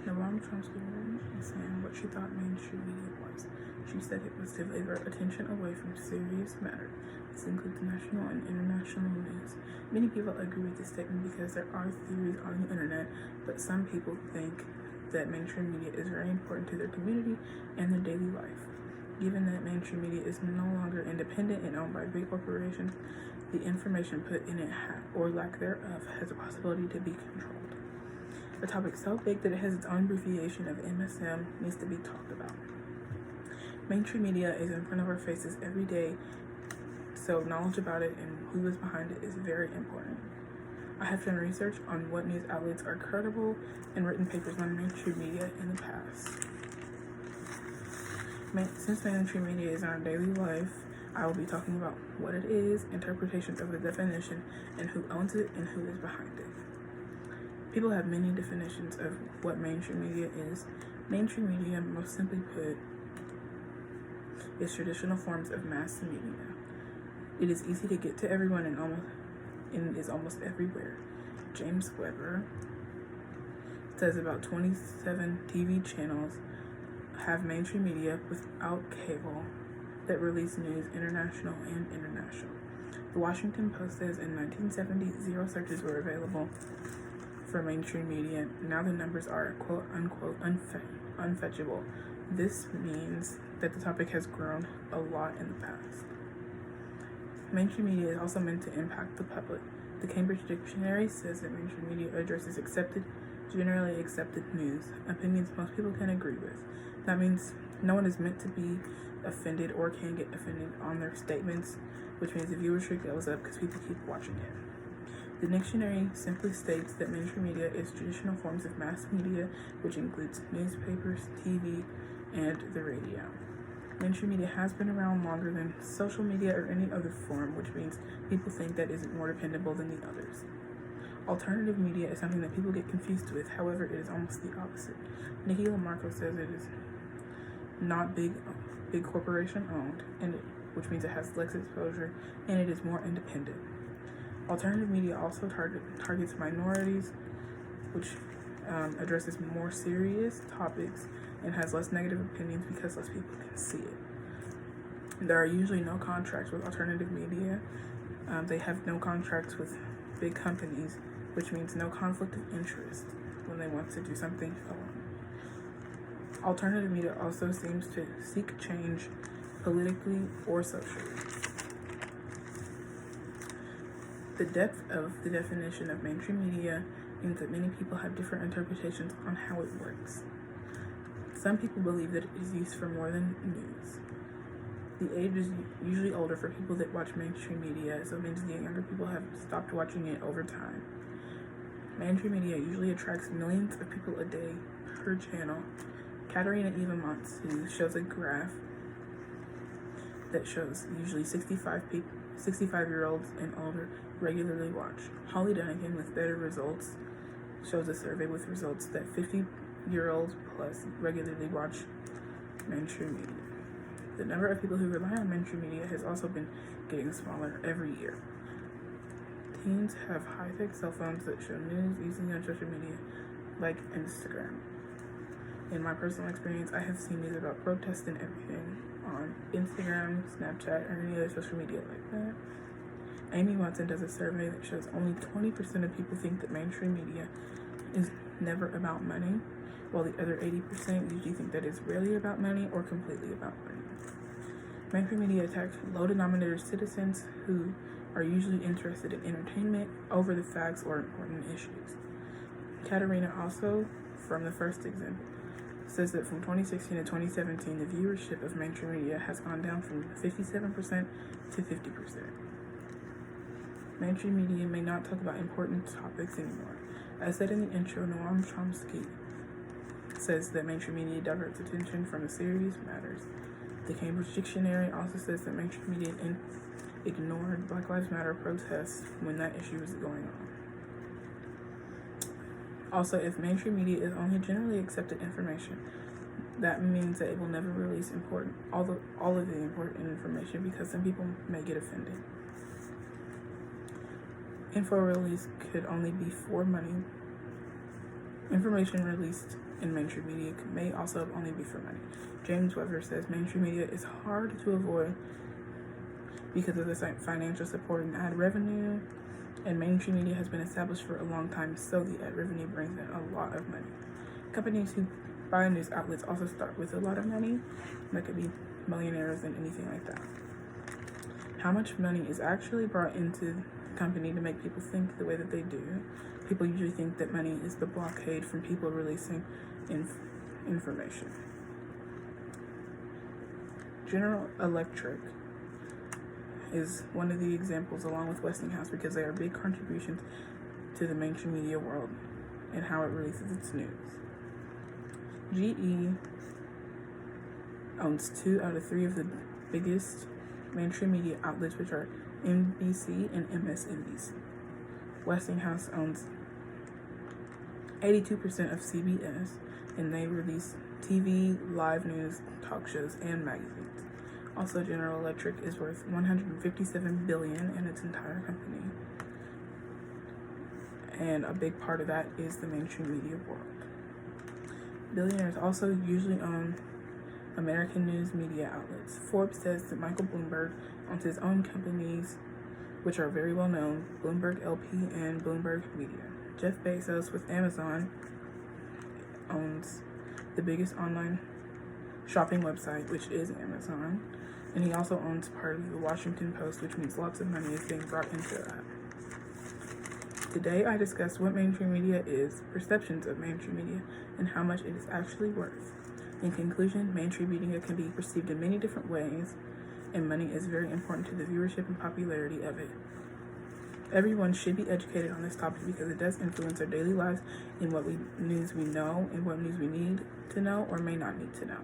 Noam Chomsky was saying what she thought mainstream media was. She said it was to divert attention away from serious matters. This includes national and international news. Many people agree with this statement because there are theories on the internet, but some people think that mainstream media is very important to their community and their daily life. Given that mainstream media is no longer independent and owned by big corporations, the information put in it, or lack thereof, has a possibility to be controlled. A topic so big that it has its own abbreviation of MSM needs to be talked about. Mainstream media is in front of our faces every day, so knowledge about it and who is behind it is very important. I have done research on what news outlets are credible and written papers on mainstream media in the past. Since mainstream media is in our daily life, I will be talking about what it is, interpretations of the definition, and who owns it and who is behind it. People have many definitions of what mainstream media is. Mainstream media, most simply put, is traditional forms of mass media. It is easy to get to everyone and is almost everywhere. James Weber says about 27 TV channels have mainstream media without cable that release news, international and international. The Washington Post says in 1970, 0 searches were available for mainstream media. Now the numbers are quote unquote unfetchable. This means that the topic has grown a lot in the past. Mainstream media is also meant to impact the public. The Cambridge Dictionary says that mainstream media addresses generally accepted news, opinions most people can agree with. That means no one is meant to be offended or can get offended on their statements, which means the viewership goes up because people keep watching it. The dictionary simply states that mainstream media is traditional forms of mass media, which includes newspapers, TV, and the radio. Mainstream media has been around longer than social media or any other form, which means people think that isn't more dependable than the others. Alternative media is something that people get confused with. However, it is almost the opposite. Nikki Lamarco says it is not big corporation owned, which means it has less exposure and it is more independent. Alternative media also targets minorities, which addresses more serious topics and has less negative opinions because less people can see it. There are usually no contracts with alternative media. They have no contracts with big companies, which means no conflict of interest when they want to do something alone. Alternative media also seems to seek change politically or socially. The depth of the definition of mainstream media means that many people have different interpretations on how it works. Some people believe that it is used for more than news. The age is usually older for people that watch mainstream media, so it means the younger people have stopped watching it over time. Mainstream media usually attracts millions of people a day per channel. Katerina Ivamatsu shows a graph that shows usually 65-year-olds and older regularly watch. Holly Dunnigan with Better Results shows a survey with results that 50-year-olds plus regularly watch mainstream media. The number of people who rely on mainstream media has also been getting smaller every year. Teens have high-tech cell phones that show news using on social media like Instagram. In my personal experience, I have seen news about protests and everything on Instagram, Snapchat, or any other social media like that. Amy Watson does a survey that shows only 20% of people think that mainstream media is never about money, while the other 80% usually think that it's rarely about money or completely about money. Mainstream media attacks low-denominator citizens who are usually interested in entertainment over the facts or important issues. Katerina also, from the first example, says that from 2016 to 2017, the viewership of mainstream media has gone down from 57% to 50%. Mainstream media may not talk about important topics anymore. As said in the intro, Noam Chomsky says that mainstream media diverts attention from the serious matters. The Cambridge Dictionary also says that mainstream media ignored Black Lives Matter protests when that issue was going on. Also, if mainstream media is only generally accepted information, that means that it will never release all of the important information because some people may get offended. Info release could only be for money. Information released in mainstream media may also only be for money. James Weber says mainstream media is hard to avoid because of the financial support and ad revenue, and mainstream media has been established for a long time, so the ad revenue brings in a lot of money. Companies who buy news outlets also start with a lot of money. That could be millionaires and anything like that. How much money is actually brought into the company to make people think the way that they do? People usually think that money is the blockade from people releasing information. General Electric is one of the examples, along with Westinghouse, because they are big contributions to the mainstream media world and how it releases its news. GE owns 2 out of 3 of the biggest mainstream media outlets, which are NBC and MSNBC. Westinghouse owns 82% of CBS, and they release TV, live news, talk shows, and magazines. Also, General Electric is worth $157 billion in its entire company, and a big part of that is the mainstream media world. Billionaires also usually own American news media outlets. Forbes says that Michael Bloomberg owns his own companies, which are very well known: Bloomberg LP and Bloomberg Media. Jeff Bezos with Amazon owns the biggest online shopping website, which is Amazon, and he also owns part of the Washington Post, which means lots of money is being brought into that. Today I discussed what mainstream media is, perceptions of mainstream media, and how much it is actually worth. In conclusion, mainstream media can be perceived in many different ways, and money is very important to the viewership and popularity of it. Everyone should be educated on this topic because it does influence our daily lives in what news we know and what news we need to know or may not need to know.